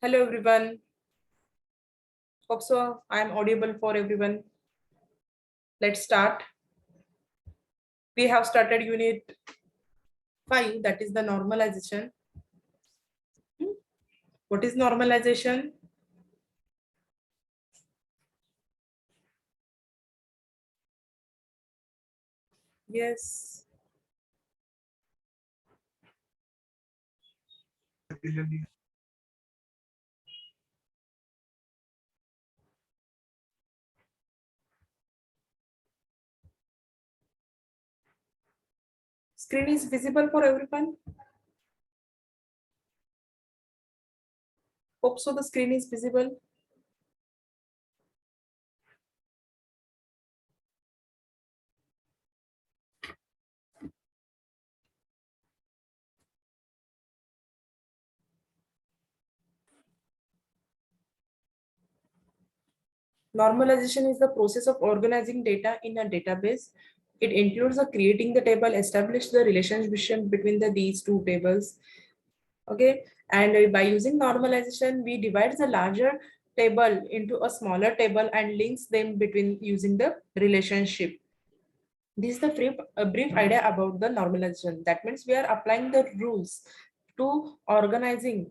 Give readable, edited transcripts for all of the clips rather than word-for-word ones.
Hello everyone. Hope so I am audible for everyone. Let's start. We have started unit 5, that is the normalization. What is normalization? Yes. Screen is visible for everyone. Hope so the screen is visible. Normalization is the process of organizing data in a database. It includes creating the table, establish the relationship between these two tables. Okay, and by using normalization, we divide the larger table into a smaller table and links them between using the relationship. This is the brief idea about the normalization. That means we are applying the rules to organizing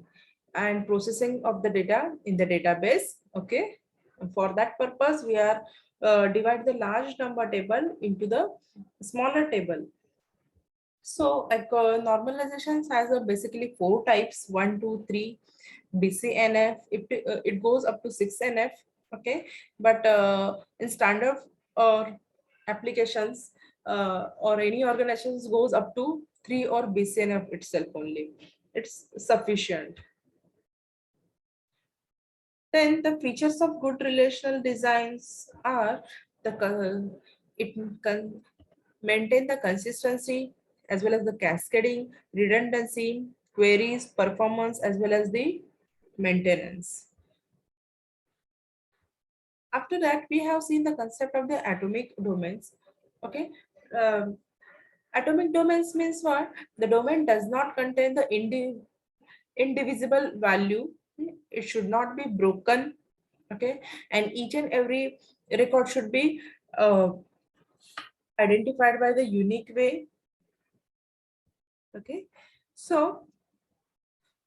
and processing of the data in the database. Okay, for that purpose, we are divide the large number table into the smaller table. So normalizations has basically 4 types: 1, 2, 3, BCNF. It goes up to 6NF. Okay, but in standard or applications or any organizations goes up to 3 or BCNF itself only. It's sufficient. Then the features of good relational designs are it can maintain the consistency as well as the cascading, redundancy, queries, performance, as well as the maintenance. After that, we have seen the concept of the atomic domains. Okay. Um, Atomic domains means what? The domain does not contain the indivisible value. It should not be broken. Okay. And each and every record should be identified by the unique way. Okay. So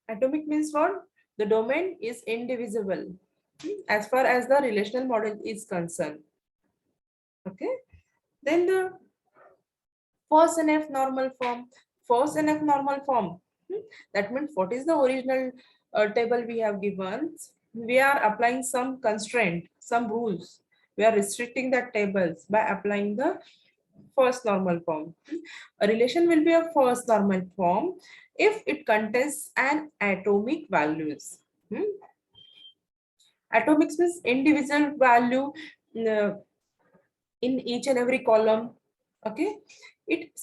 atomic means what? The domain is indivisible as far as the relational model is concerned. Okay. Then the first NF normal form. First NF normal form. That means what is the original table we have given? We are applying some constraint, some rules. We are restricting the tables by applying the first normal form. A relation will be a first normal form if it contains an atomic values. Atomic means individual value uh, in each and every column. Okay, it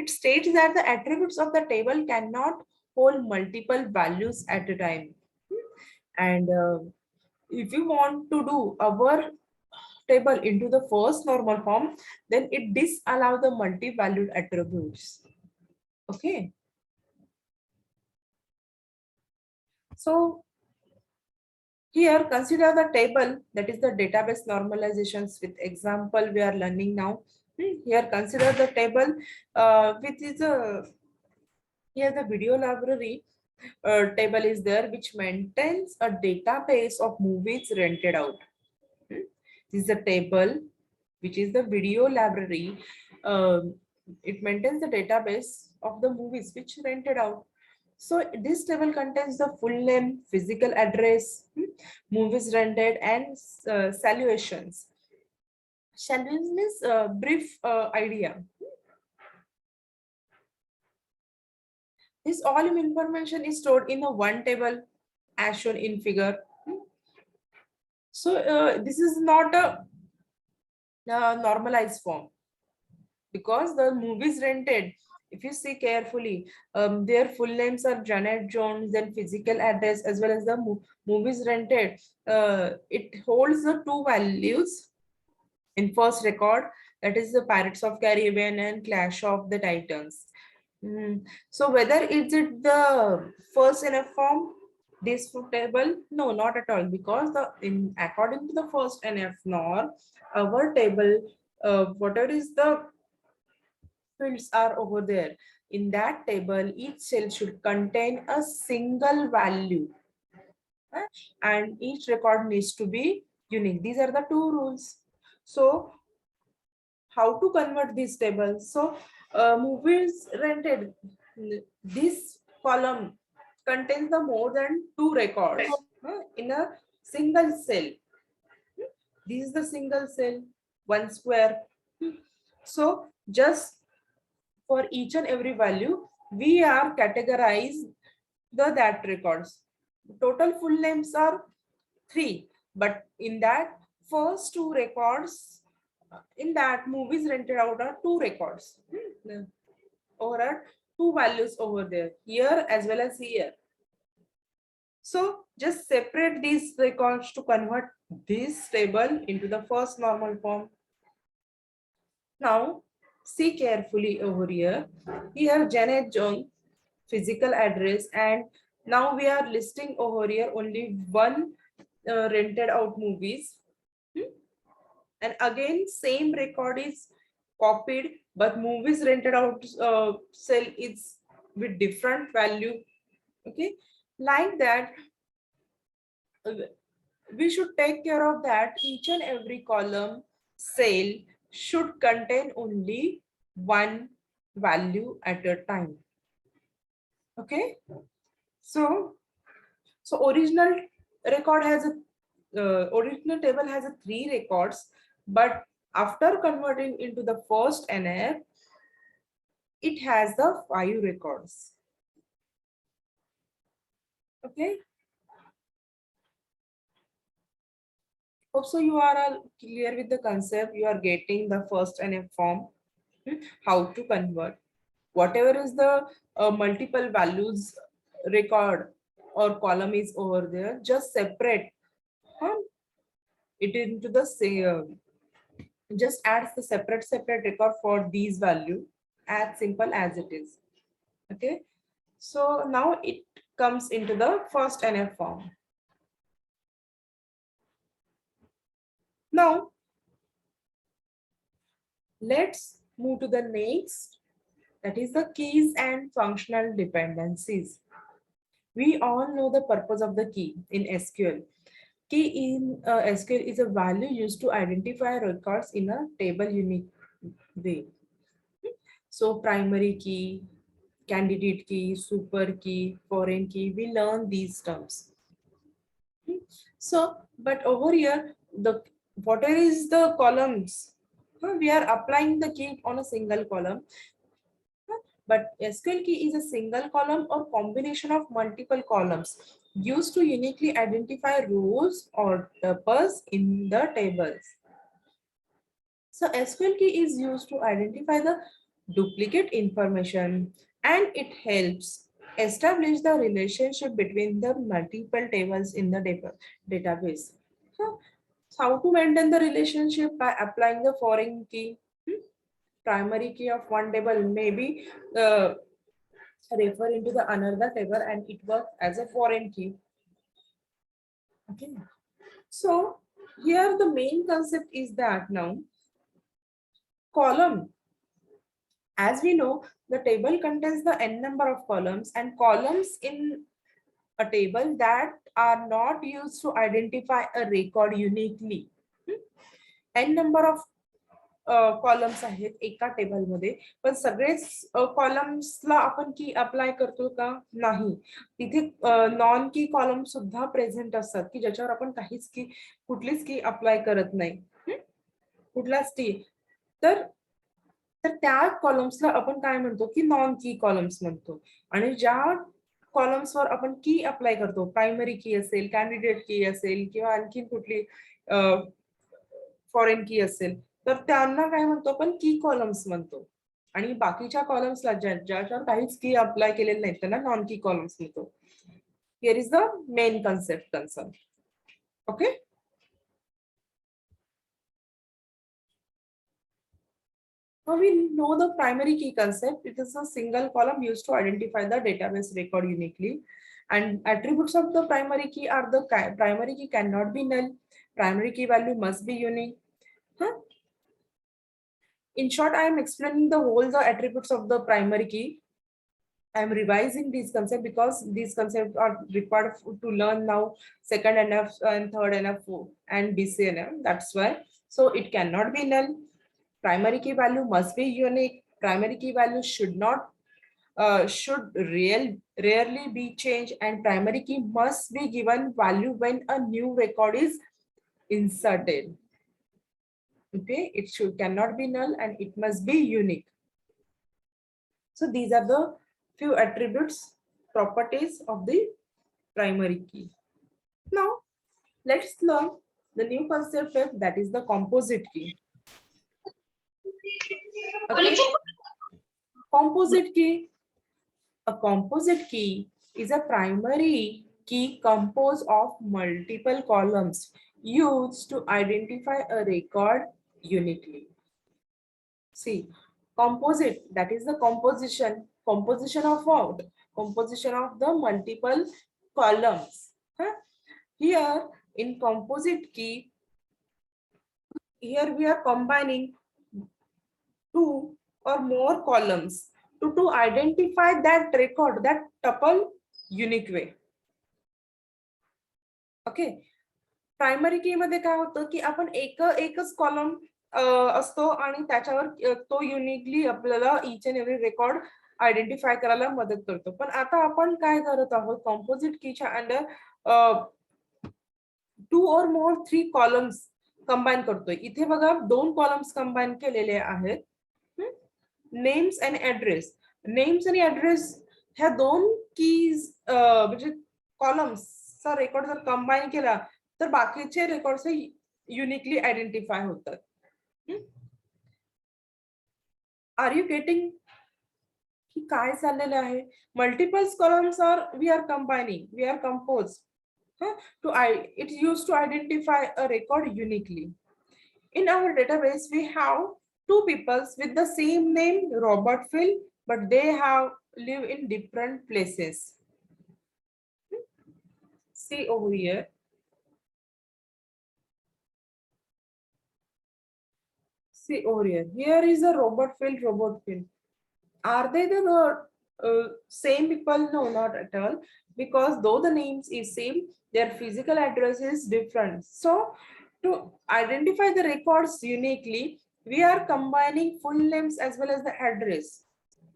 states that the attributes of the table cannot hold multiple values at a time. And if you want to do our table into the first normal form, then it disallow the multi-valued attributes. Okay, so here consider the table, that is the database normalizations with example we are learning now. Here consider the table which is a here the video library table is there, which maintains a database of movies rented out. This is a table which is the video library. It maintains the database of the movies which rented out. So this table contains the full name, physical address, movies rented, and saluations. Saluations means brief idea. This all information is stored in a one table as shown in figure. So this is not a normalized form because the movies rented, if you see carefully, their full names are Janet Jones, then physical address as well as the movies rented. It holds the two values in first record, that is the Pirates of Caribbean and Clash of the Titans. So whether it's it the first NF form this table? No, not at all, because according to the first NF norm, our table, whatever is the fields are over there, in that table, each cell should contain a single value, and each record needs to be unique. These are the two rules. So how to convert these tables? So movies rented, this column contains the more than two records in a single cell. This is the single cell, one square. So just for each and every value, we are categorized the that records. Total full names are 3, but in that first two records, in that movies rented out are 2 records. Over are 2 values over there, here as well as here. So just separate these records to convert this table into the first normal form. Now see carefully over here. Here Janet Jones physical address, and now we are listing over here only one rented out movies. And again same record is copied, but movies rented out cell is with different value. Okay, like that, we should take care of that each and every column cell should contain only one value at a time. Okay, so original record has a original table has a 3 records, but after converting into the first NF, it has the 5 records. Okay. Hope so you are all clear with the concept. You are getting the first NF form, how to convert. Whatever is the multiple values record or column is over there, just separate it into the same. Just adds the separate record for these value, as simple as it is. Okay, so now it comes into the first NF form. Now let's move to the next, that is the keys and functional dependencies. We all know the purpose of the key in SQL. Key in SQL is a value used to identify records in a table unique way. So primary key, candidate key, super key, foreign key, we learn these terms. So, but over here, the whatever is the columns, we are applying the key on a single column. But SQL key is a single column or combination of multiple columns used to uniquely identify rows or tuples in the tables. So SQL key is used to identify the duplicate information, and it helps establish the relationship between the multiple tables in the database. So how to maintain the relationship? By applying the foreign key. Primary key of one table may be refer into the another table, and it works as a foreign key. Okay, so here the main concept is that now column, as we know, the table contains the n number of columns, and columns in a table that are not used to identify a record uniquely. n number of columns आहेत एका table मध्ये, पण सगळेच कॉलम्सला आपण की apply करतो का? नाही. तिथे नॉन की कॉलम सुद्धा प्रेझेंट असतात की ज्याच्यावर आपण काहीच की कुठलीच की अप्लाय करत नाही, कुठलाच की. तर त्या कॉलम्सला आपण काय म्हणतो की नॉन की कॉलम्स म्हणतो. आणि ज्या कॉलम्सवर आपण की अप्लाय करतो, प्रायमरी की असेल, कॅन्डिडेट की असेल किंवा आणखी कुठली फॉरेन की असेल, तर त्यांना काय म्हणतो आपण की कॉलम्स म्हणतो. आणि बाकीच्या कॉलम्सला ज्याच्यावर काहीच की अप्लाय केलेलं नाही त्यांना नॉन की कॉलम्स म्हणतो. Here is the main concept concern. Okay, Now we know the primary key concept. It is a single column used to identify the database record uniquely. And attributes of the primary key are the primary key cannot be null. Primary key value must be unique. Huh? In short, I am explaining the whole the attributes of the primary key. I am revising these concepts because these concepts are required to learn now second NF and third NF and BCNF. That's why. So it cannot be null. Primary key value must be unique. Primary key value should not rarely be changed, and primary key must be given value when a new record is inserted. Okay, it cannot be null and it must be unique. So these are the few attributes, properties of the primary key. Now let's learn the new concept that is the composite key. Okay. Composite key. A composite key is a primary key composed of multiple columns used to identify a record uniquely. See, composite, that is the composition. Composition of what? Composition of the multiple columns. Huh? Here in composite key, here we are combining two or more columns to identify that record, that tuple unique way. Okay. Primary की मध्ये काय होतं की आपण एकच column असतो आणि त्याच्यावर तो युनिकली आपल्याला each and every record identify करायला मदत करतो. पण आता आपण काय करत आहोत, कॉम्पोजिट कीच्या under 2 or more 3 columns combine करतोय. इथे बघा 2 कॉलम्स कंबाईन केलेले आहेत. Names and address. नेम्स आणि ऍड्रेस ह्या 2 कीज म्हणजे कॉलम्सचा रेकॉर्ड जर कंबाईन केला तर बाकीचे रेकॉर्ड्स हे युनिकली आयडेंटिफाय होतात. आर यू गेटिंग की काय चाललेलं आहे? Multiples columns are we are combining, we are compose to it's used to identify a record uniquely. In our database we have two people with the same name, Robert Phil, but they have live in different places. See over here. See over here. Here is a Robert Phil. Are they the same people? No, not at all. Because though the names is same, their physical address is different. So to identify the records uniquely, we are combining full names as well as the address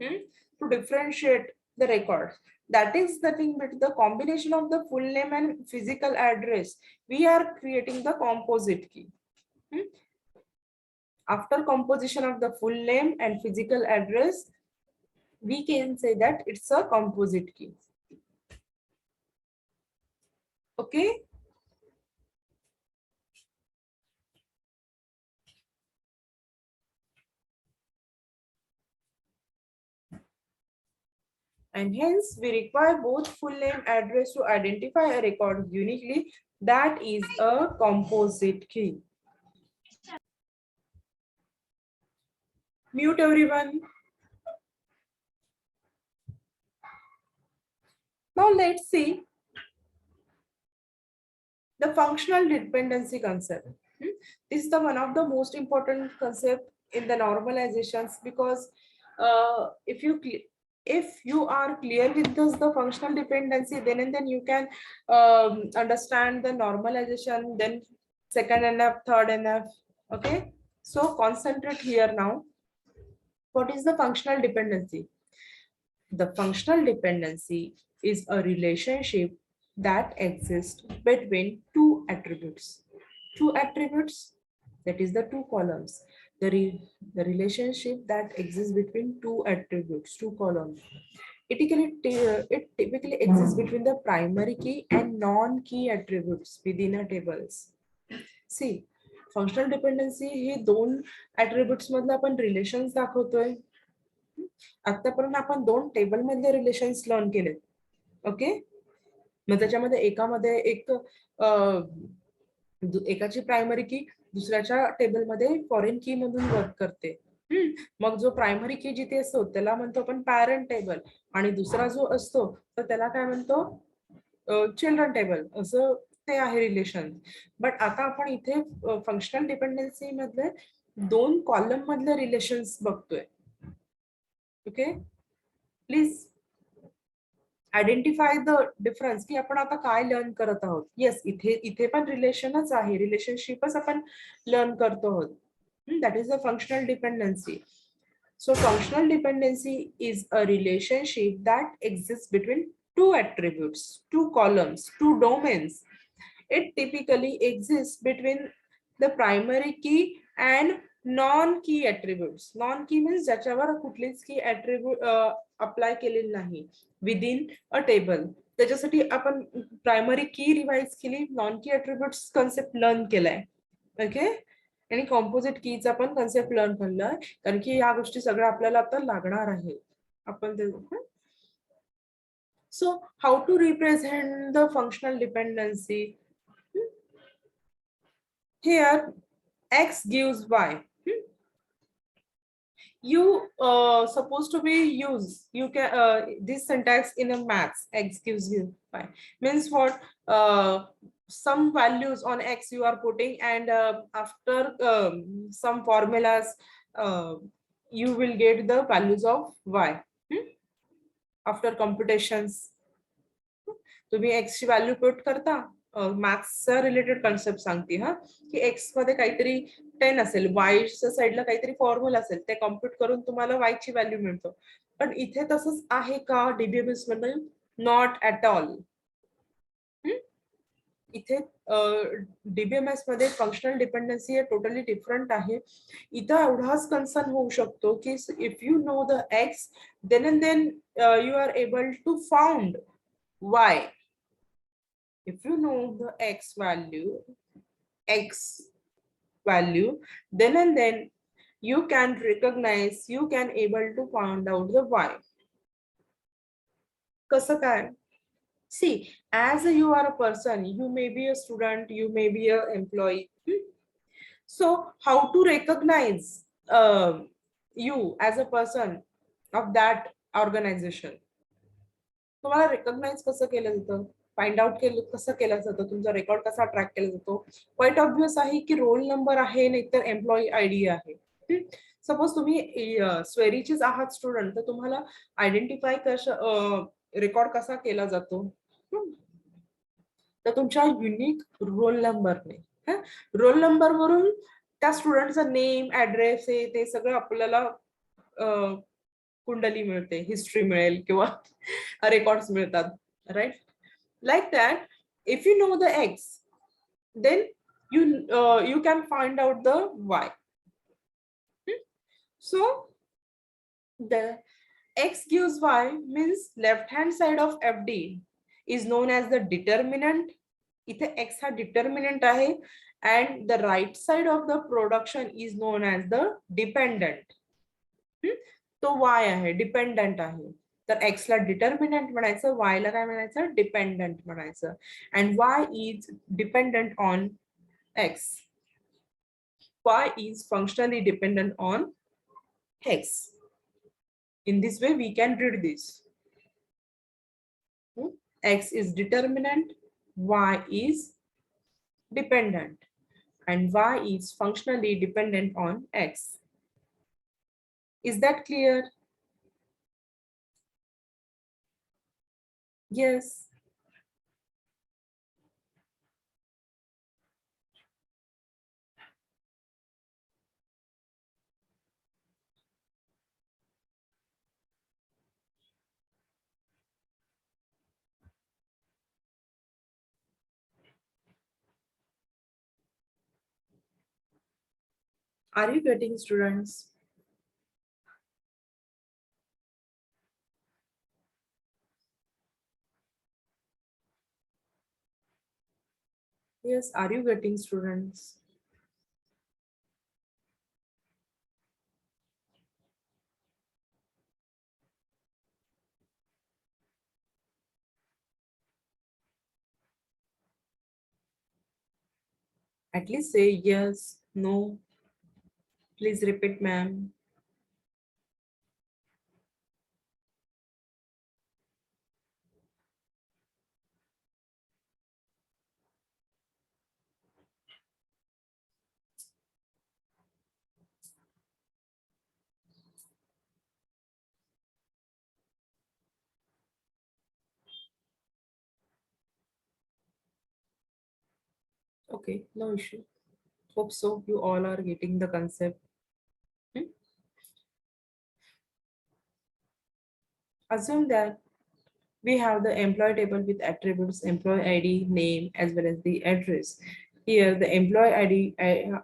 to differentiate the records. That is the thing, but the combination of the full name and physical address, we are creating the composite key. After composition of the full name and physical address, we can say that it's a composite key. Okay. And hence we require both full name address to identify a record uniquely. That is a composite key. Mute everyone. Now let's see the functional dependency concept. This is the one of the most important concept in the normalizations, because if you are clear with this, the functional dependency, then you can understand the normalization, then second NF, third NF. Okay, so concentrate here now. What is the functional dependency? The functional dependency is a relationship that exists between two attributes. Two attributes, that is the two columns. The relationship that exists between two attributes, two columns. It typically exists between the primary key and non-key attributes within a tables. See, functional dependency हे दोन attributes मधलं आपण relations दाखवतोय. आतापर्यंत आपण दोन table मधले relations learn केले. Okay, मग त्याच्यामध्ये एकामध्ये एकाची प्रायमरी की दुसऱ्याच्या टेबल मध्ये फॉरेन की मधून वर्क करते. मग जो प्रायमरी की जिथे असतो त्याला म्हणतो आपण पॅरेंट टेबल, आणि दुसरा जो असतो तर त्याला काय म्हणतो, चिल्ड्रन टेबल, असं ते आहे रिलेशन. बट आता आपण इथे फंक्शनल डिपेंडन्सी मधले दोन कॉलम मधले रिलेशन्स बघतोय. Okay, please identify the difference, की आपण आता काय लर्न करत आहोत. येस, इथे इथे पण रिलेशनच आहे, रिलेशनशिपच आपण लर्न करतो आहोत. That is a functional dependency. So functional dependency is a relationship that exists between two attributes, two columns, two domains. It typically exists between the primary key and non-key attributes. Non-key means ज्याच्यावर कुठलीच की attribute apply केलेली नाही within a table. त्याच्यासाठी आपण primary की revise केली, non की अट्रिब्यूट्स कन्सेप्ट लर्न केलाय. ओके, आणि कॉम्पोजिट कीचा पण कन्सेप्ट लर्न करलाय, कारण की या गोष्टी सगळ्या आपल्याला आता लागणार आहे. आपण ते, so how to represent the functional dependency. Here x gives y. You supposed to be use, you can this syntax in a maths, x gives you y means what, some values on x you are putting, and after some formulas you will get the values of y. After computations तुम्ही x ची value put करता, मॅथ्सचा related concept सांगते हा, की x मध्ये काहीतरी 10 असेल, y च्या साईडला काहीतरी फॉर्म्युला असेल, ते कॉम्प्युट करून तुम्हाला y ची व्हॅल्यू मिळतो. पण इथे तसंच आहे का डीबीएमएस मध्ये? Not at all. इथे डीबीएमएस मध्ये फंक्शनल डिपेंडन्सी हे टोटली डिफरंट आहे. इथं एवढाच कन्सर्न होऊ शकतो की if you know the X, then and then you are able to found y. If you know the x value, then and then you can recognize, you can able to find out the y. कसं काय? See, as you are a person, you may be a student, you may be a employee. So how to recognize you as a person of that organization? तुम्हाला recognise कसं केलं जातं, find out केलं कसं केलं जातं, तुमचा रेकॉर्ड कसा ट्रॅक केला जातो? क्वाइट ऑब्वियस आहे की रोल नंबर आहे, नाहीतर एम्प्लॉई आयडी आहे. सपोज तुम्ही स्वेरीचेच आहात स्टुडंट, तर तुम्हाला आयडेंटिफाय रेकॉर्ड कसा केला जातो? तर तुमच्या युनिक रोल नंबरने, रोल नंबर वरून त्या स्टुडंटचा नेम, ऍड्रेस ते सगळं आपल्याला कुंडली मिळते, हिस्ट्री मिळेल किंवा रेकॉर्ड्स मिळतात, right? Like that, if you know the X, then you can find out the y. So the x gives y means left hand side of fd is known as the determinant. इथे x हा determinant आहे, and the right side of the production is known as the dependent. तो y आहे, dependent आहे. तर x ला determinant म्हणायचं, y ला काय म्हणायचं? डिपेंडंट म्हणायचं. and y is dependent on x. Y is functionally dependent on x. In this way we can read this. X is determinant, y is dependent, and y is functionally dependent on x. Is that clear? Yes. Are you getting, students? Yes, are you getting, students? At least say yes, no. Please repeat, ma'am. Okay, no issue. Hope so. You all are getting the concept. Hmm? Assume that we have the employee table with attributes employee ID, name, as well as the address. Here, the employee ID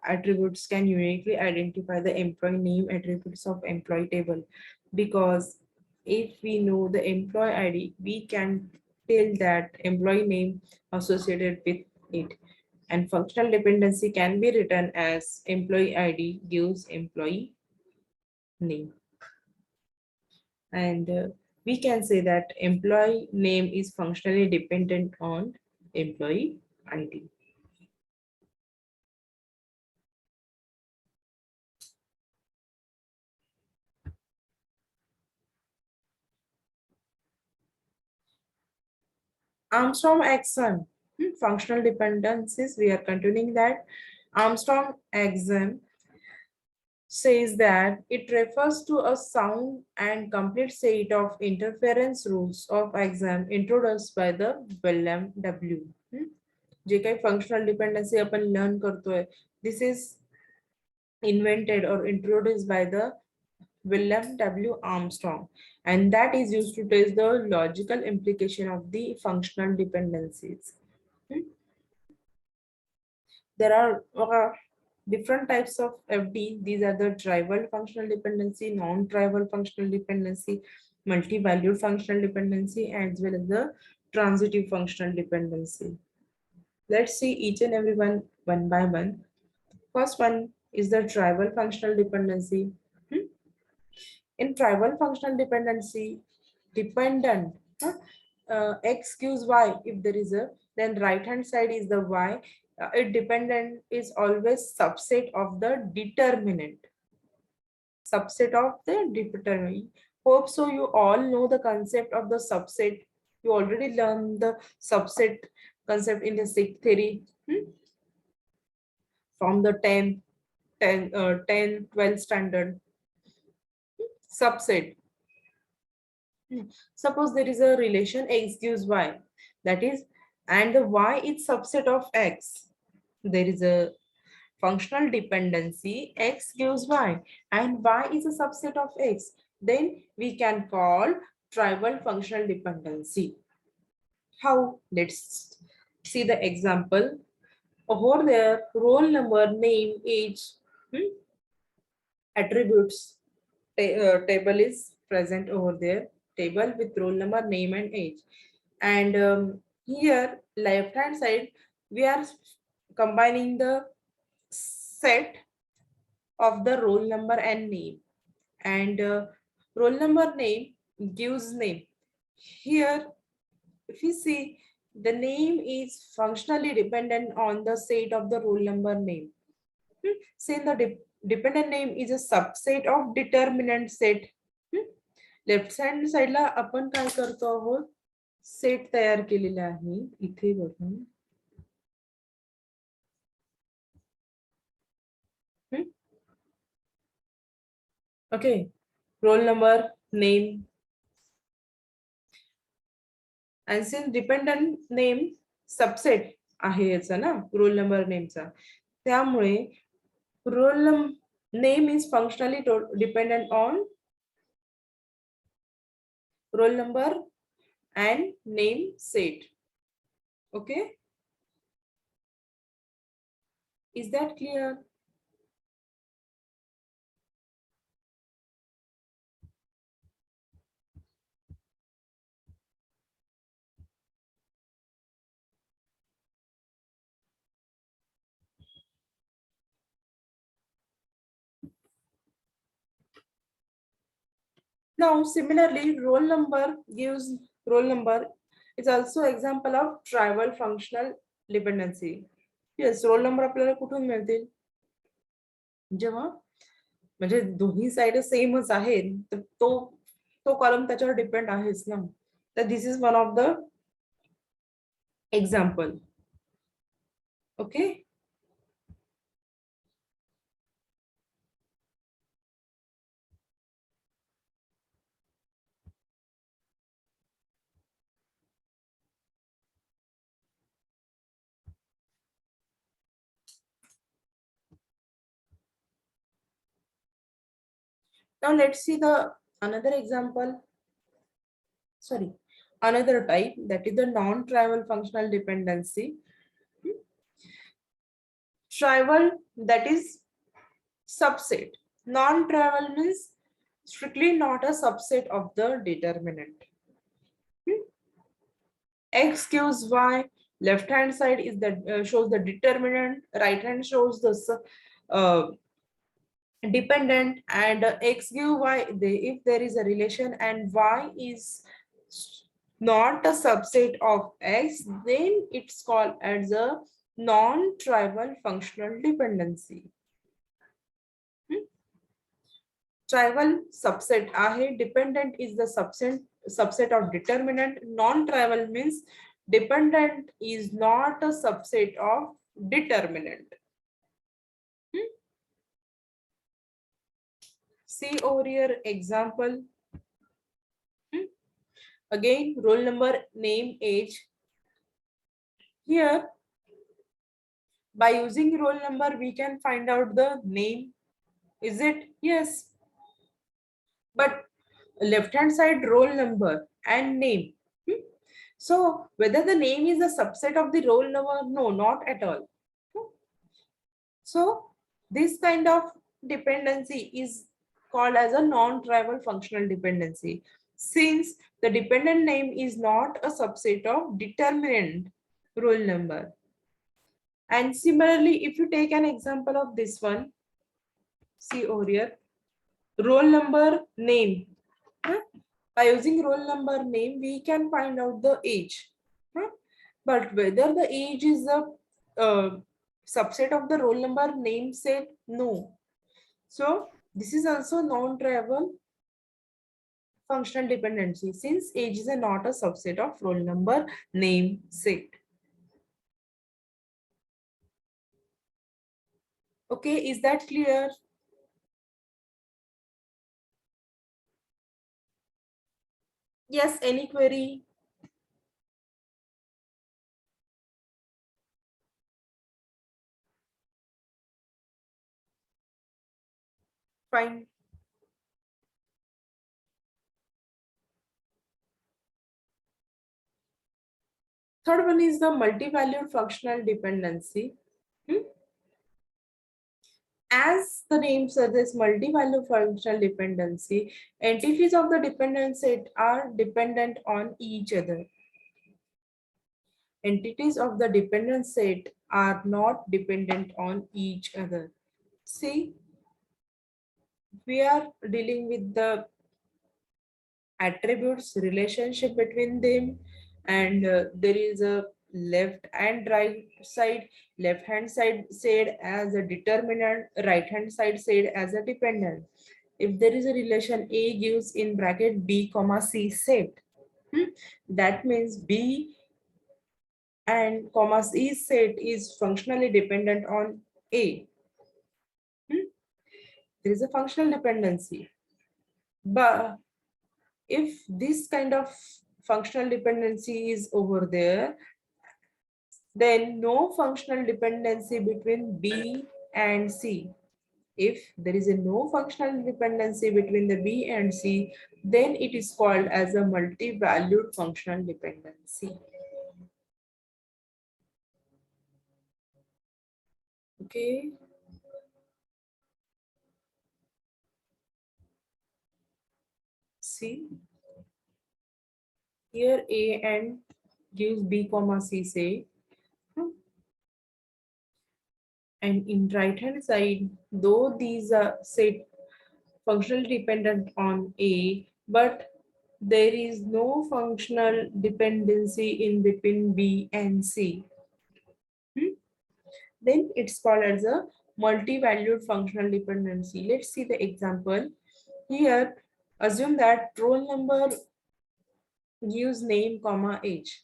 attributes can uniquely identify the employee name attributes of employee table, because if we know the employee ID, we can tell that employee name associated with it. And functional dependency can be written as employee ID gives employee name. And we can say that employee name is functionally dependent on employee ID. Armstrong axiom, functional dependencies, we are continuing that. Armstrong axiom says that it refers to a sound and complete set of interference rules of axiom introduced by the William W. जे काही functional dependency आपण learn करतोय, this is invented or introduced by the William W. Armstrong, and that is used to test the logical implication of the functional dependencies. There are different types of FD. These are the trivial functional dependency, non-trivial functional dependency, multi-valued functional dependency, as well as the transitive functional dependency. Let's see each and every one by one. First one is the trivial functional dependency. In trivial functional dependency, dependent x gives y. If there is a, then right hand side is the y. It dependent is always subset of the determinant. Subset of the determinant. Hope so you all know the concept of the subset. You already learned the subset concept in the sixth theory, from the 10 standard. Subset. Suppose there is a relation x gives y, that is, and the y is subset of x. There is a functional dependency, x gives y, and y is a subset of x. Then we can call trivial functional dependency. How? Let's see the example. Over there, roll number, name, age, attributes table is present over there. Table with roll number, name, and age. And here, left hand side, we are combining the set of the roll number and name. And roll number name gives name. Here, if you see, the name is functionally dependent on the set of the roll number name. Since the dependent name is a subset of determinant set. Left hand साइडला आपण काय करतो आहोत, set तयार केलेले आहे इथे बघून. Okay, roll number, name, and since dependent name subset आहे याचा ना रोल नंबर नेमचा, त्यामुळे roll name is functionally dependent on roll number and name set. Okay, is that clear? Now, similarly, roll number gives roll number is also example of trivial functional dependency. Yes, roll number आपल्याला कुठून मिळतील, जेव्हा म्हणजे दोन्ही side सेमच आहेत, तर तो तो कॉलम त्याच्यावर डिपेंड आहेच ना. तर this is one of the example. Okay, Now let's see the another example. Sorry, another type, that is the non-trivial functional dependency. Trivial, that is subset. Non-trivial means strictly not a subset of the determinant. X gives Y, left hand side is the shows the determinant, right hand shows the uh, dependent, and X give Y, if there is a relation and Y is not a subset of X, then it's called as a non-trivial functional dependency. Trivial subset आहे, dependent is the subset of determinant. Non-trivial means dependent is not a subset of determinant. See over here example. Again, roll number, name, age. Here, by using roll number, we can find out the name. Is it? Yes. But left hand side, roll number and name. So whether the name is a subset of the roll number? No, not at all. So this kind of dependency is called as a non-trivial functional dependency, since the dependent name is not a subset of determinant roll number. And similarly, if you take an example of this one, see over here, roll number, name. By using roll number, name, we can find out the age. But whether the age is a subset of the roll number, name set, no. So this is also non-trivial functional dependency, since age is not a subset of roll number, name set. Okay, is that clear? Yes, any query? Fine. Third one is the multi-valued functional dependency. As the name suggests, multi-value functional dependency, entities of the dependent set are dependent on each other. Entities of the dependent set are not dependent on each other. See, we are dealing with the attributes relationship between them, and there is a left and right side. Left hand side said as a determinant, right hand side said as a dependent. If there is a relation A gives in bracket B comma C set, that means B and comma C set is functionally dependent on A. There is a functional dependency. But if this kind of functional dependency is over there, then no functional dependency between B and C. If there is a no functional dependency between the B and C, then it is called as a multi-valued functional dependency. Okay. See, here A and gives B comma C say, and in right hand side, though these are say functional dependent on A, but there is no functional dependency in between B and C. Then it's called as a multi-valued functional dependency. Let's see the example. Here, assume that roll number gives name comma age.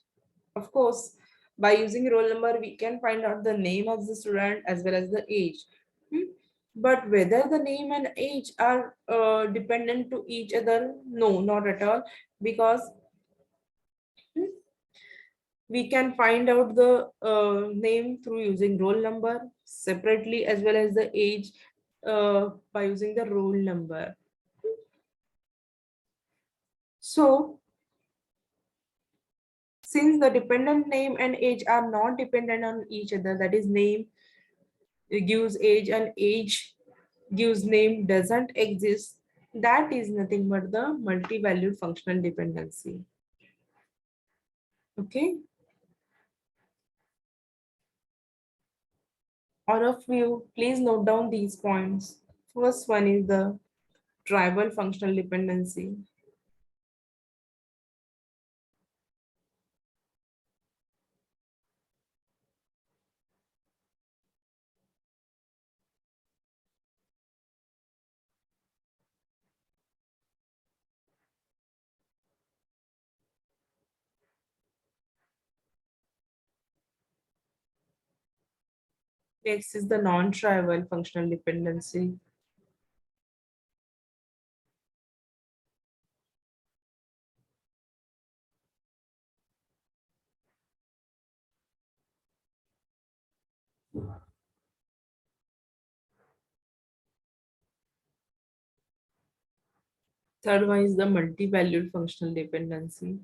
Of course, by using roll number, we can find out the name of the student as well as the age. But whether the name and age are dependent to each other, no, not at all, because we can find out the name through using roll number separately, as well as the age by using the roll number. So since the dependent name and age are not dependent on each other, that is name gives age and age gives name doesn't exist, that is nothing but the multi-valued functional dependency. Okay. All of you, please note down these points. First one is the tribal functional dependency. Next is the non-tribal functional dependency. Third one is the multi-valued functional dependency.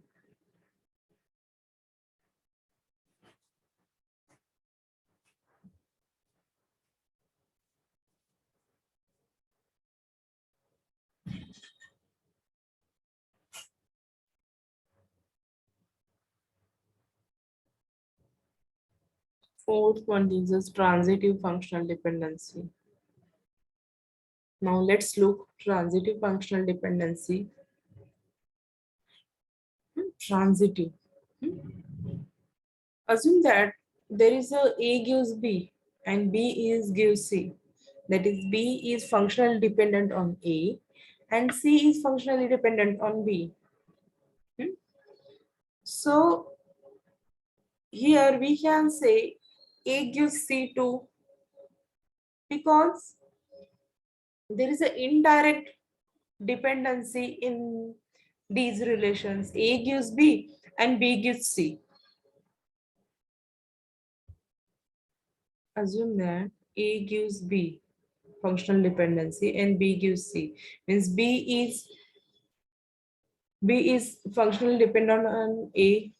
Fourth one is the transitive functional dependency. Now let's look transitive functional dependency. Transitive. Assume that there is A gives B and B is gives C. That is B is functionally dependent on A and C is functionally dependent on B. So here we can say A gives C to, because there is an indirect dependency in these relations. A gives B and B gives C. Assume that A gives B functional dependency and B gives C. Means B is functionally dependent on A,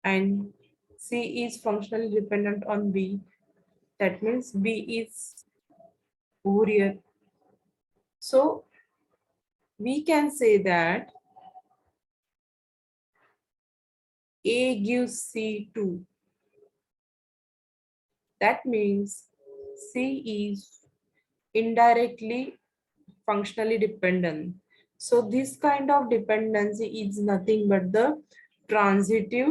and C is functionally dependent on B. That means B is Fourier. So we can say that A gives C 2. That means C is indirectly functionally dependent. So this kind of dependency is nothing but the transitive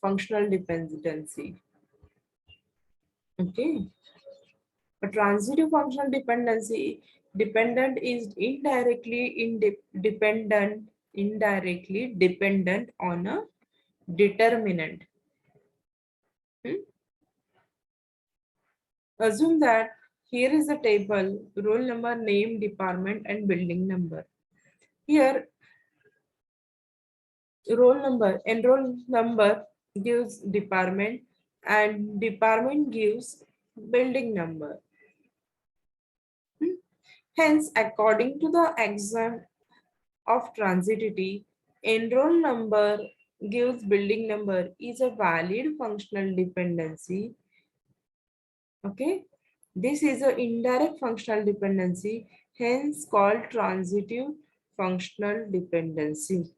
functional dependency. Okay. A transitive functional dependency dependent is indirectly dependent on a determinant. Assume that here is the table, roll number, name, department, and building number. Here, enroll number gives department and department gives building number. Hence, according to the axiom of transitivity, enroll number gives building number is a valid functional dependency. Okay, this is an indirect functional dependency, hence called transitive functional dependency.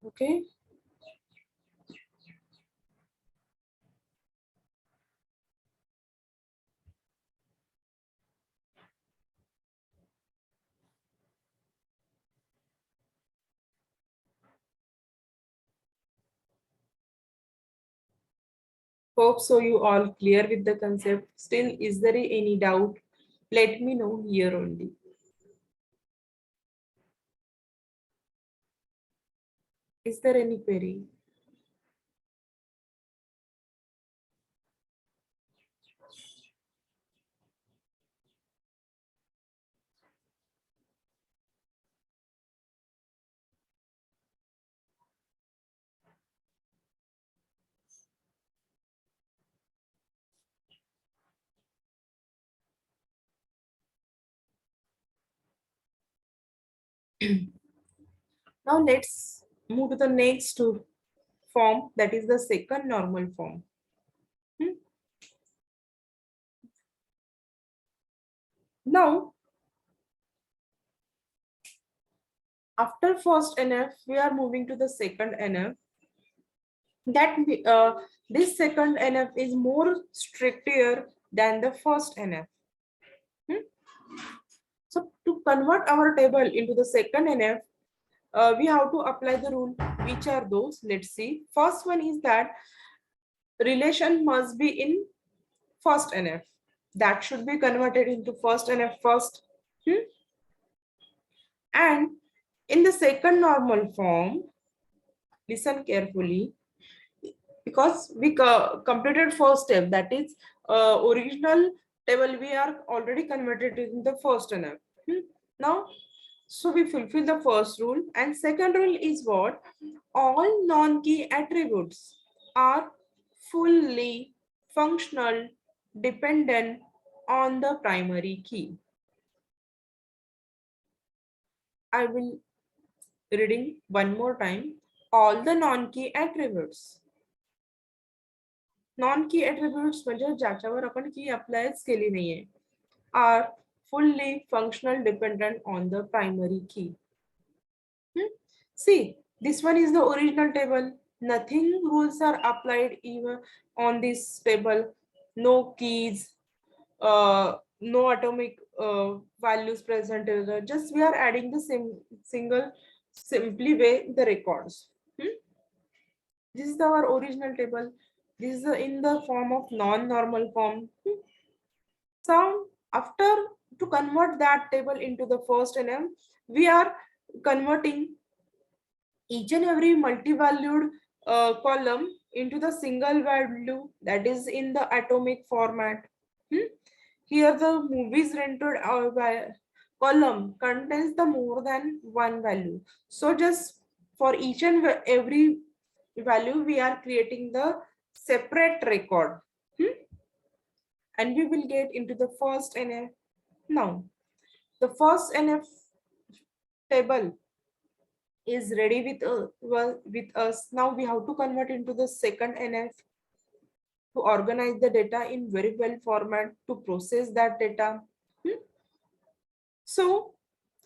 Okay. Hope so you all clear with the concept. Still, is there any doubt? Let me know here only. Is there any query? Now let's move to the next form, that is the second normal form. Now, after first NF, we are moving to the second NF. This second NF is more stricter than the first NF. So to convert our table into the second NF, we have to apply the rule. Which are those? Let's see. First one is that relation must be in first NF. That should be converted into first NF first. And in the second normal form, listen carefully, because we completed first step, that is original table we are already converted in the first NF. Now, so we fulfill the first rule, and second rule is what? All non-key attributes are fully functional dependent on the primary key. I will reading one more time. All the non-key attributes. Non-key attributes म्हणजे ज्याच्यावर आपण की अप्लायच केली नाहीये are fully functional dependent on the primary key. See, this one is the original table. Nothing rules are applied even on this table. No keys, no atomic values present. Just we are adding the single simply way the records. This is our original table. This is in the form of non-normal form. So after to convert that table into the first NM, we are converting each and every multi-valued column into the single value, that is in the atomic format. Here the movies rented column contains the more than one value. So just for each and every value, we are creating the separate record. And we will get into the first NF. Now, the first NF table is ready with us. Now we have to convert into the second NF to organize the data in very well format to process that data. So,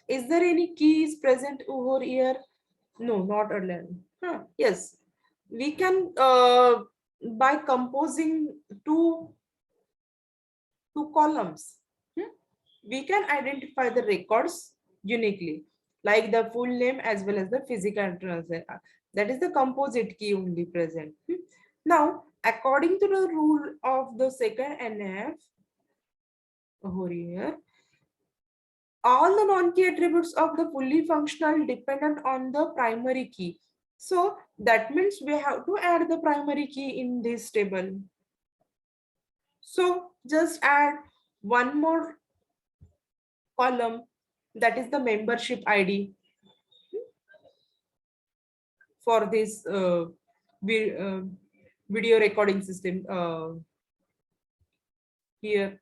is there any keys present over here? No, not alone. Yes, we can by composing two columns. We can identify the records uniquely, like the full name as well as the physical address. That is the composite key only present. Now, according to the rule of the second NF, over here, all the non-key attributes of the fully functional dependent on the primary key. So that means we have to add the primary key in this table. So just add one more column, that is the membership ID for this video recording system here.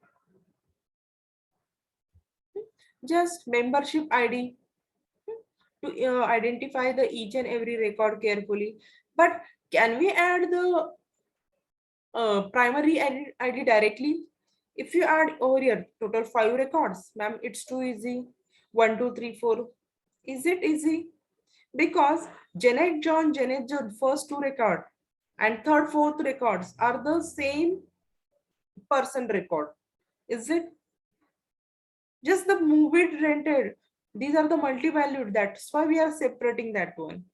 Just membership ID to identify the each and every record carefully. But can we add the primary ID directly? If you add over here total 5 records, ma'am, it's too easy. 1, 2, 3, 4. Is it easy? Because Janet John, first 2 record and third, fourth records are the same person record. Is it? Just the movie rented. These are the multi-valued. That's why we are separating that one.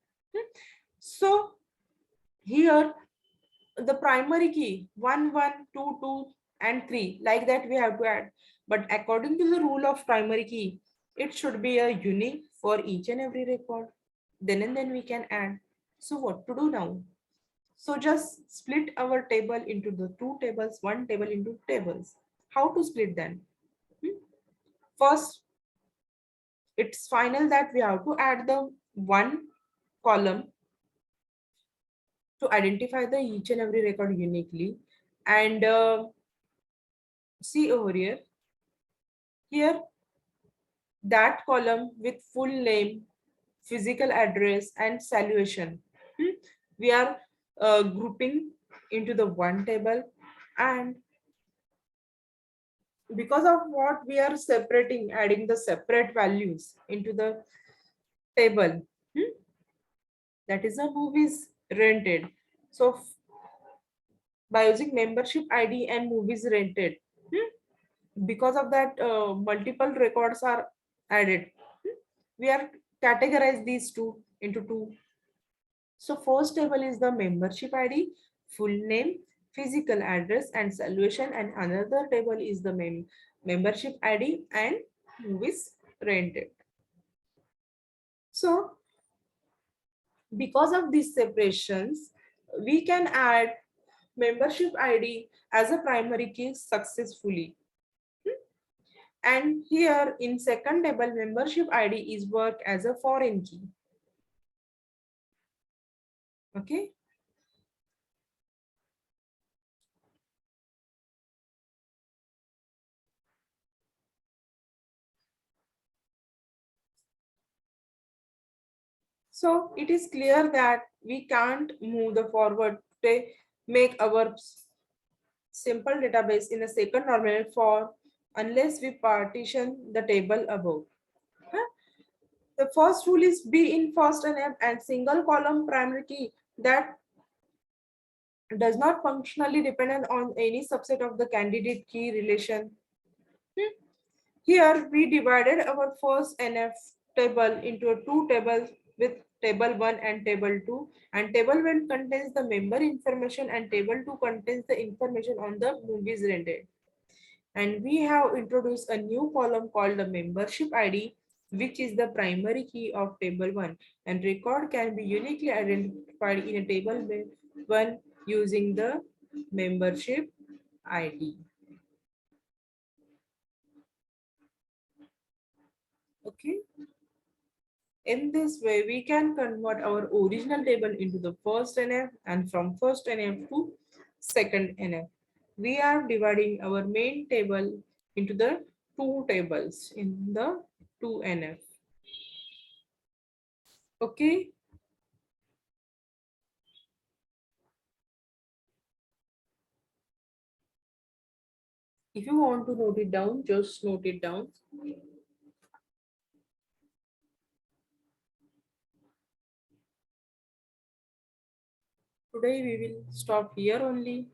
So here the primary key 1, 1, 2, 2 and 3, like that we have to add. But according to the rule of primary key, it should be a unique for each and every record. Then and then we can add. So what to do now? So just split our table into the 2 tables, 1 table into tables. How to split them? First, it's final that we have to add the 1 column to identify the each and every record uniquely. And see over here, that column with full name physical address, and solution. We are grouping into the one table, and because of what we are separating, adding the separate values into the table. hmm, that is a movies rented. So by using membership ID and movies rented, hmm, because of that multiple records are added. We are categorize these two into two. So first table is the membership ID, full name, physical address, and solution, and another table is the membership ID and movies rented. So because of these separations, we can add membership ID as a primary key successfully. And here in second table, membership ID is work as a foreign key. Okay. So it is clear that we can't move the forward to make our simple database in a second normal form unless we partition the table above. Huh? The first rule is be in first and single column primary key that does not functionally depend on any subset of the candidate key relation. Hmm. Here we divided our first NF table into two tables with table 1 and table 2, and table 1 contains the member information and table 2 contains the information on the movies rented. And we have introduced a new column called the membership ID, which is the primary key of table 1, and record can be uniquely identified in a table 1 using the membership ID. Okay. In this way, we can convert our original table into the first NF and from first NF to second NF. We are dividing our main table into the two tables in the 2NF. Okay. If you want to note it down, just note it down. Today we will stop here only.